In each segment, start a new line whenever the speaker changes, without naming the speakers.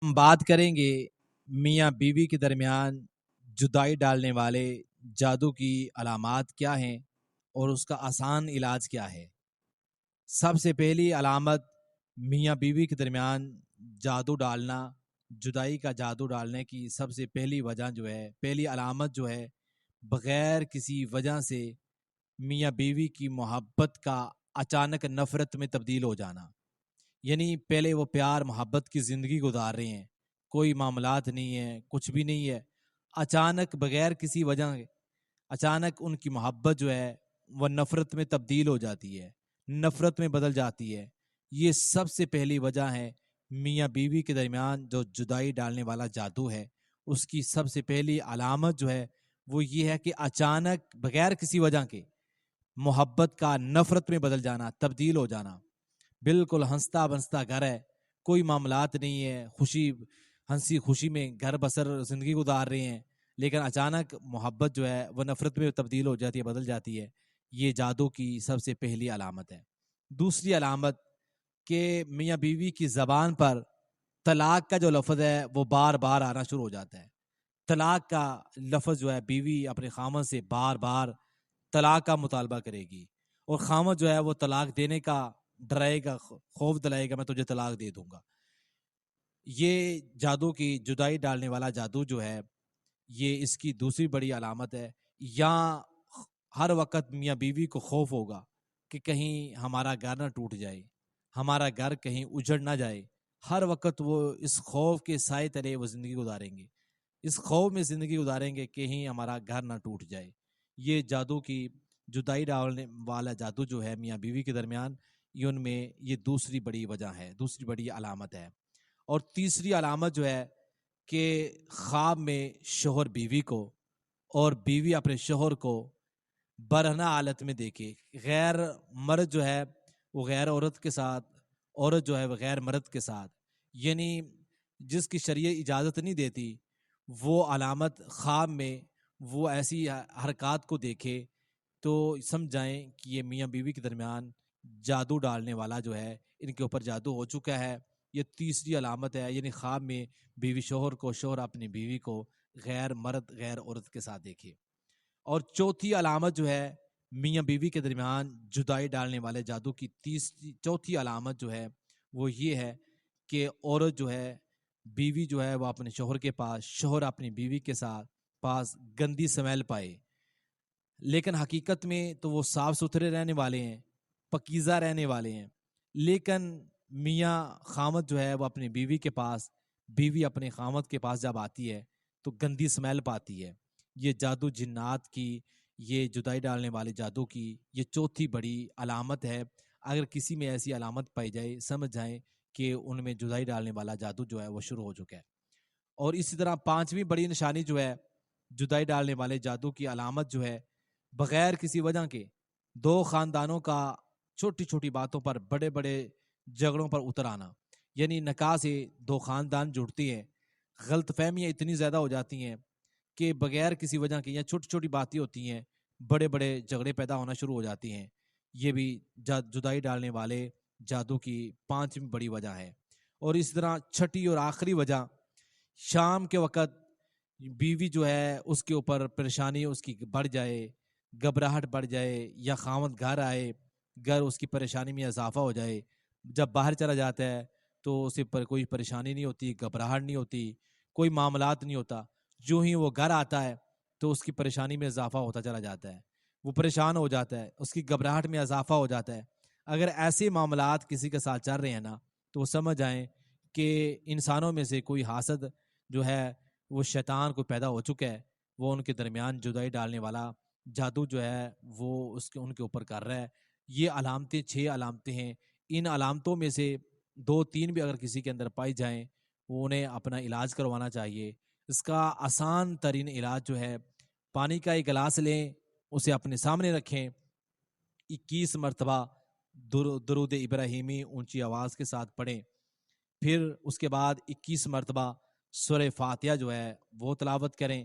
ہم بات کریں گے میاں بیوی کے درمیان جدائی ڈالنے والے جادو کی علامات کیا ہیں اور اس کا آسان علاج کیا ہے۔ سب سے پہلی علامت میاں بیوی کے درمیان جادو ڈالنا، جدائی کا جادو ڈالنے کی سب سے پہلی وجہ جو ہے، پہلی علامت جو ہے، بغیر کسی وجہ سے میاں بیوی کی محبت کا اچانک نفرت میں تبدیل ہو جانا۔ یعنی پہلے وہ پیار محبت کی زندگی گزار رہے ہیں، کوئی معاملات نہیں ہے، کچھ بھی نہیں ہے، اچانک بغیر کسی وجہ کے اچانک ان کی محبت جو ہے وہ نفرت میں تبدیل ہو جاتی ہے، نفرت میں بدل جاتی ہے۔ یہ سب سے پہلی وجہ ہے میاں بیوی کے درمیان جو جدائی ڈالنے والا جادو ہے، اس کی سب سے پہلی علامت جو ہے وہ یہ ہے کہ اچانک بغیر کسی وجہ کے محبت کا نفرت میں بدل جانا، تبدیل ہو جانا۔ بالکل ہنستا بنستا گھر ہے، کوئی معاملات نہیں ہے، خوشی ہنسی خوشی میں گھر بسر زندگی گزار رہے ہیں، لیکن اچانک محبت جو ہے وہ نفرت میں تبدیل ہو جاتی ہے، بدل جاتی ہے۔ یہ جادو کی سب سے پہلی علامت ہے۔ دوسری علامت کہ میاں بیوی کی زبان پر طلاق کا جو لفظ ہے وہ بار بار آنا شروع ہو جاتا ہے۔ طلاق کا لفظ جو ہے، بیوی اپنے خامن سے بار بار طلاق کا مطالبہ کرے گی، اور خامن جو ہے وہ طلاق دینے کا ڈرائے گا، خوف دلائے گا، میں تجھے طلاق دے دوں گا۔ یہ جادو کی جدائی ڈالنے والا جادو جو ہے، یہ اس کی دوسری بڑی علامت ہے۔ یا ہر وقت میاں بیوی کو خوف ہوگا کہ کہیں ہمارا گھر نہ ٹوٹ جائے، ہمارا گھر کہیں اجڑ نہ جائے۔ ہر وقت وہ اس خوف کے سائے تلے وہ زندگی گزاریں گے، اس خوف میں زندگی گزاریں گے کہ کہیں ہمارا گھر نہ ٹوٹ جائے۔ یہ جادو کی جدائی ڈالنے والا جادو جو ہے میاں بیوی کے درمیان، یہ ان میں یہ دوسری بڑی وجہ ہے، دوسری بڑی علامت ہے۔ اور تیسری علامت جو ہے کہ خواب میں شوہر بیوی کو اور بیوی اپنے شوہر کو برہنہ حالت میں دیکھے، غیر مرد جو ہے وہ غیر عورت کے ساتھ، عورت جو ہے وہ غیر مرد کے ساتھ، یعنی جس کی شریعت اجازت نہیں دیتی، وہ علامت خواب میں وہ ایسی حرکات کو دیکھے تو سمجھائیں کہ یہ میاں بیوی کے درمیان جادو ڈالنے والا جو ہے، ان کے اوپر جادو ہو چکا ہے۔ یہ تیسری علامت ہے، یعنی خواب میں بیوی شوہر کو، شوہر اپنی بیوی کو غیر مرد غیر عورت کے ساتھ دیکھے۔ اور چوتھی علامت جو ہے میاں بیوی کے درمیان جدائی ڈالنے والے جادو کی چوتھی علامت جو ہے وہ یہ ہے کہ عورت جو ہے، بیوی جو ہے وہ اپنے شوہر کے پاس، شوہر اپنی بیوی کے ساتھ پاس گندی سمیل پائے، لیکن حقیقت میں تو وہ صاف ستھرے رہنے والے ہیں، پکیزہ رہنے والے ہیں، لیکن میاں خامد جو ہے وہ اپنی بیوی کے پاس، بیوی اپنے خامد کے پاس جب آتی ہے تو گندی سمیل پاتی ہے۔ یہ جادو جنات کی، یہ جدائی ڈالنے والے جادو کی یہ چوتھی بڑی علامت ہے۔ اگر کسی میں ایسی علامت پائی جائے، سمجھ جائیں کہ ان میں جدائی ڈالنے والا جادو جو ہے وہ شروع ہو چکا ہے۔ اور اسی طرح پانچویں بڑی نشانی جو ہے جدائی ڈالنے والے جادو کی علامت جو ہے، بغیر کسی وجہ کے دو خاندانوں کا چھوٹی چھوٹی باتوں پر بڑے بڑے جھگڑوں پر اتر آنا، یعنی نکاح سے دو خاندان جڑتی ہیں، غلط فہمیاں اتنی زیادہ ہو جاتی ہیں کہ بغیر کسی وجہ کے یا چھوٹی چھوٹی باتیں ہوتی ہیں، بڑے بڑے جھگڑے پیدا ہونا شروع ہو جاتی ہیں۔ یہ بھی جدائی ڈالنے والے جادو کی پانچویں بڑی وجہ ہے۔ اور اس طرح چھٹی اور آخری وجہ، شام کے وقت بیوی جو ہے اس کے اوپر پریشانی اس کی بڑھ جائے، گھبراہٹ بڑھ جائے، یا خاوند گھر آئے، گھر اس کی پریشانی میں اضافہ ہو جائے، جب باہر چلا جاتا ہے تو اسے پر کوئی پریشانی نہیں ہوتی، گھبراہٹ نہیں ہوتی، کوئی معاملات نہیں ہوتا، جو ہی وہ گھر آتا ہے تو اس کی پریشانی میں اضافہ ہوتا چلا جاتا ہے، وہ پریشان ہو جاتا ہے، اس کی گھبراہٹ میں اضافہ ہو جاتا ہے۔ اگر ایسے معاملات کسی کے ساتھ چل رہے ہیں نا، تو وہ سمجھ جائیں کہ انسانوں میں سے کوئی حاسد جو ہے وہ شیطان کو پیدا ہو چکا ہے، وہ ان کے درمیان جدائی ڈالنے والا جادو جو ہے وہ ان کے اوپر کر رہا ہے۔ یہ علامتیں 6 علامتیں ہیں، ان علامتوں میں سے 2-3 بھی اگر کسی کے اندر پائی جائیں، وہ انہیں اپنا علاج کروانا چاہیے۔ اس کا آسان ترین علاج جو ہے، پانی کا ایک گلاس لیں، اسے اپنے سامنے رکھیں، 21 مرتبہ درود ابراہیمی اونچی آواز کے ساتھ پڑھیں، پھر اس کے بعد 21 مرتبہ سورہ فاتحہ جو ہے وہ تلاوت کریں،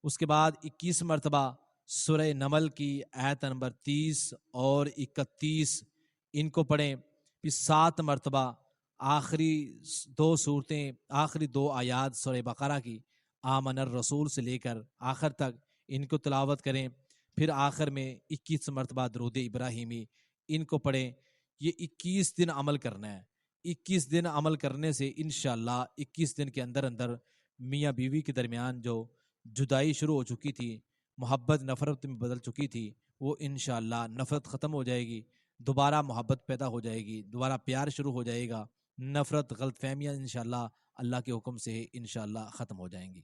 اس کے بعد 21 مرتبہ سورہ نمل کی آیت نمبر 30 اور 31 ان کو پڑھیں، پھر 7 مرتبہ آخری دو صورتیں، آخری دو آیات سورہ بقرہ کی آمن الرسول سے لے کر آخر تک ان کو تلاوت کریں، پھر آخر میں 21 مرتبہ درود ابراہیمی ان کو پڑھیں۔ یہ 21 دن عمل کرنا ہے۔ 21 دن عمل کرنے سے انشاءاللہ 21 دن کے اندر اندر میاں بیوی کے درمیان جو جدائی شروع ہو چکی تھی، محبت نفرت میں بدل چکی تھی، وہ انشاءاللہ نفرت ختم ہو جائے گی، دوبارہ محبت پیدا ہو جائے گی، دوبارہ پیار شروع ہو جائے گا، نفرت غلط فہمیاں انشاءاللہ اللہ کے حکم سے انشاءاللہ ختم ہو جائیں گی۔